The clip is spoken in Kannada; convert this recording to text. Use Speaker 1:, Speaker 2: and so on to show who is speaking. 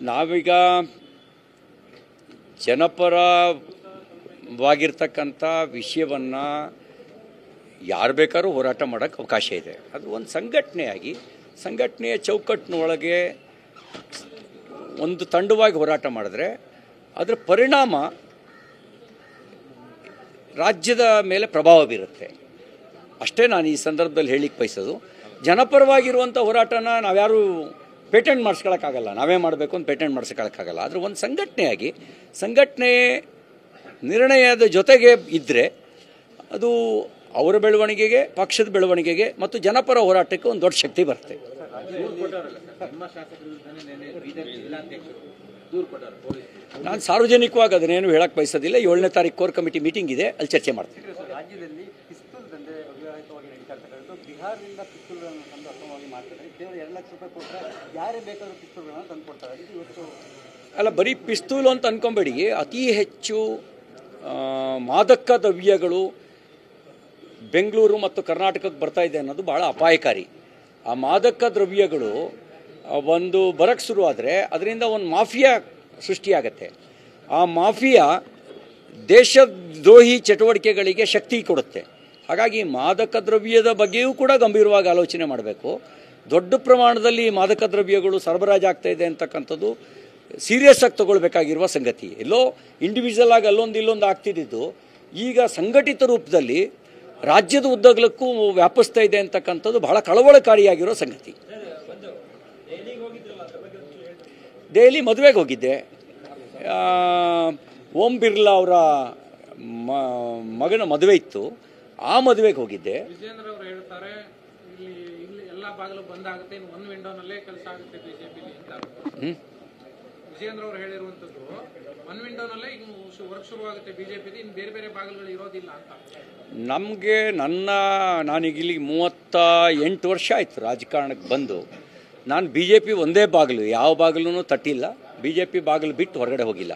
Speaker 1: ನಾವೀಗ ಜನಪರವಾಗಿರ್ತಕ್ಕಂಥ ವಿಷಯವನ್ನು ಯಾರು ಬೇಕಾದ್ರೂ ಹೋರಾಟ ಮಾಡೋಕ್ಕೆ ಅವಕಾಶ ಇದೆ. ಅದು ಒಂದು ಸಂಘಟನೆಯಾಗಿ ಸಂಘಟನೆಯ ಚೌಕಟ್ಟಿನೊಳಗೆ ಒಂದು ತಂಡವಾಗಿ ಹೋರಾಟ ಮಾಡಿದ್ರೆ ಅದರ ಪರಿಣಾಮ ರಾಜ್ಯದ ಮೇಲೆ ಪ್ರಭಾವ ಬೀರುತ್ತೆ. ಅಷ್ಟೇ ನಾನು ಈ ಸಂದರ್ಭದಲ್ಲಿ ಹೇಳಿಕ್ಕೆ ಬಯಸೋದು. ಜನಪರವಾಗಿರುವಂಥ ಹೋರಾಟನ ನಾವ್ಯಾರು ಪೇಟೆಂಟ್ ಮಾಡಿಸ್ಕೊಳ್ಳೋಕ್ಕಾಗಲ್ಲ, ನಾವೇ ಮಾಡಬೇಕು ಅಂತ ಪೇಟೆಂಟ್ ಮಾಡಿಸ್ಕೊಳ್ಳೋಕ್ಕಾಗಲ್ಲ. ಆದರೆ ಒಂದು ಸಂಘಟನೆಯಾಗಿ ಸಂಘಟನೆ ನಿರ್ಣಯದ ಜೊತೆಗೆ ಇದ್ದರೆ ಅದು ಅವರ ಬೆಳವಣಿಗೆಗೆ, ಪಕ್ಷದ ಬೆಳವಣಿಗೆಗೆ ಮತ್ತು ಜನಪರ ಹೋರಾಟಕ್ಕೆ ಒಂದು ದೊಡ್ಡ ಶಕ್ತಿ ಬರುತ್ತೆ. ನಾನು ಸಾರ್ವಜನಿಕವಾಗಿ ಅದನ್ನೇನು ಹೇಳಕ್ಕೆ ಬಯಸೋದಿಲ್ಲ. 7ನೇ ತಾರೀಕು ಕೋರ್ ಕಮಿಟಿ ಮೀಟಿಂಗ್ ಇದೆ, ಅಲ್ಲಿ ಚರ್ಚೆ ಮಾಡ್ತೀನಿ.
Speaker 2: ರಾಜ್ಯದಲ್ಲಿ ಪಿಸ್ತೂಲ್ ದಂಧೆ ಅವ್ಯಾಹತವಾಗಿ ನಡೀತಾ ಇರ್ತಕ್ಕಂಥದ್ದು. ಬಿಹಾರದಿಂದ ಪಿಸ್ತೂಲ್ಗಳನ್ನು ತಂದು ಅಕ್ರಮವಾಗಿ ಮಾಡ್ತಾರೆ. ಕೇವಲ 2 ಲಕ್ಷ ರೂಪಾಯಿ ಕೊಟ್ಟರೆ ಯಾರೇ ಬೇಕಾದರೂ ಪಿಸ್ತೂಲ್ಗಳನ್ನು ತಂದು ಕೊಡ್ತಾರೆ. ಇದು ಇವತ್ತು
Speaker 1: ಅಲ್ಲ, ಬರೀ ಪಿಸ್ತೂಲು ಅಂತ ಅಂದ್ಕೊಂಬೇಡಿ. ಅತಿ ಹೆಚ್ಚು ಮಾದಕ ದ್ರವ್ಯಗಳು ಬೆಂಗಳೂರು ಮತ್ತು ಕರ್ನಾಟಕಕ್ಕೆ ಬರ್ತಾ ಇದೆ ಅನ್ನೋದು ಭಾಳ ಅಪಾಯಕಾರಿ. ಆ ಮಾದಕ ದ್ರವ್ಯಗಳು ಒಂದು ಬರಕ್ಕೆ ಶುರು ಆದರೆ ಅದರಿಂದ ಒಂದು ಮಾಫಿಯಾ ಸೃಷ್ಟಿಯಾಗತ್ತೆ. ಆ ಮಾಫಿಯಾ ದೇಶದ್ರೋಹಿ ಚಟುವಟಿಕೆಗಳಿಗೆ ಶಕ್ತಿ ಕೊಡುತ್ತೆ. ಹಾಗಾಗಿ ಮಾದಕ ದ್ರವ್ಯದ ಬಗ್ಗೆಯೂ ಕೂಡ ಗಂಭೀರವಾಗಿ ಆಲೋಚನೆ ಮಾಡಬೇಕು. ದೊಡ್ಡ ಪ್ರಮಾಣದಲ್ಲಿ ಮಾದಕ ದ್ರವ್ಯಗಳು ಸರಬರಾಜಾಗ್ತಾ ಇದೆ ಅಂತಕ್ಕಂಥದ್ದು ಸೀರಿಯಸ್ ಆಗಿ ತಗೊಳ್ಬೇಕಾಗಿರುವ ಸಂಗತಿ. ಎಲ್ಲೋ ಇಂಡಿವಿಜುವಲ್ ಆಗಿ ಅಲ್ಲೊಂದು ಇಲ್ಲೊಂದು ಆಗ್ತಿದ್ದು ಈಗ ಸಂಘಟಿತ ರೂಪದಲ್ಲಿ ರಾಜ್ಯದ ಉದ್ದಗಲಕ್ಕೂ ವ್ಯಾಪಿಸ್ತಾ ಇದೆ ಅಂತಕ್ಕಂಥದ್ದು ಬಹಳ ಕಳವಳಕಾರಿಯಾಗಿರೋ ಸಂಗತಿ. ದೆಹಲಿ ಮದುವೆಗೆ ಹೋಗಿದ್ದೆ. ಓಂ ಬಿರ್ಲಾ ಅವರ ಮಗನ ಮದುವೆ ಇತ್ತು, ಆ ಮದುವೆಗೆ ಹೋಗಿದ್ದೆ.
Speaker 3: ವಿಜೇಂದ್ರ ಅವರು ಹೇಳ್ತಾರೆ ಇಲ್ಲಿ ಎಲ್ಲ ಬಾಗಿಲು ಬಂದ್ ಆಗುತ್ತೆ, ಒಂದು ವಿಂಡೋನಲ್ಲೇ ಕೆಲಸ ಆಗುತ್ತೆ ಬಿಜೆಪಿಲಿ ಅಂತ. ವಿಜೇಂದ್ರ ಅವರು ಹೇಳಿರುವಂತದ್ದು ಒಂದು ವಿಂಡೋನಲ್ಲೇ ಈಗ ವರ್ಕ್ ಶುರುವಾಗುತ್ತೆ ಬಿಜೆಪಿದು, ಇನ್ನು ಬೇರೆ ಬೇರೆ ಬಾಗಿಲುಗಳು ಇರೋದಿಲ್ಲ ಅಂತ.
Speaker 1: ನಮಗೆ ನಾನೀಗ ಇಲ್ಲಿಗೆ 38 ವರ್ಷ ಆಯಿತು ರಾಜಕಾರಣಕ್ಕೆ ಬಂದು. ನಾನು BJP ಒಂದೇ ಬಾಗಿಲು, ಯಾವ ಬಾಗಿಲೂ ತಟ್ಟಿಲ್ಲ. BJP ಬಾಗಿಲು ಬಿಟ್ಟು ಹೊರಗಡೆ ಹೋಗಿಲ್ಲ.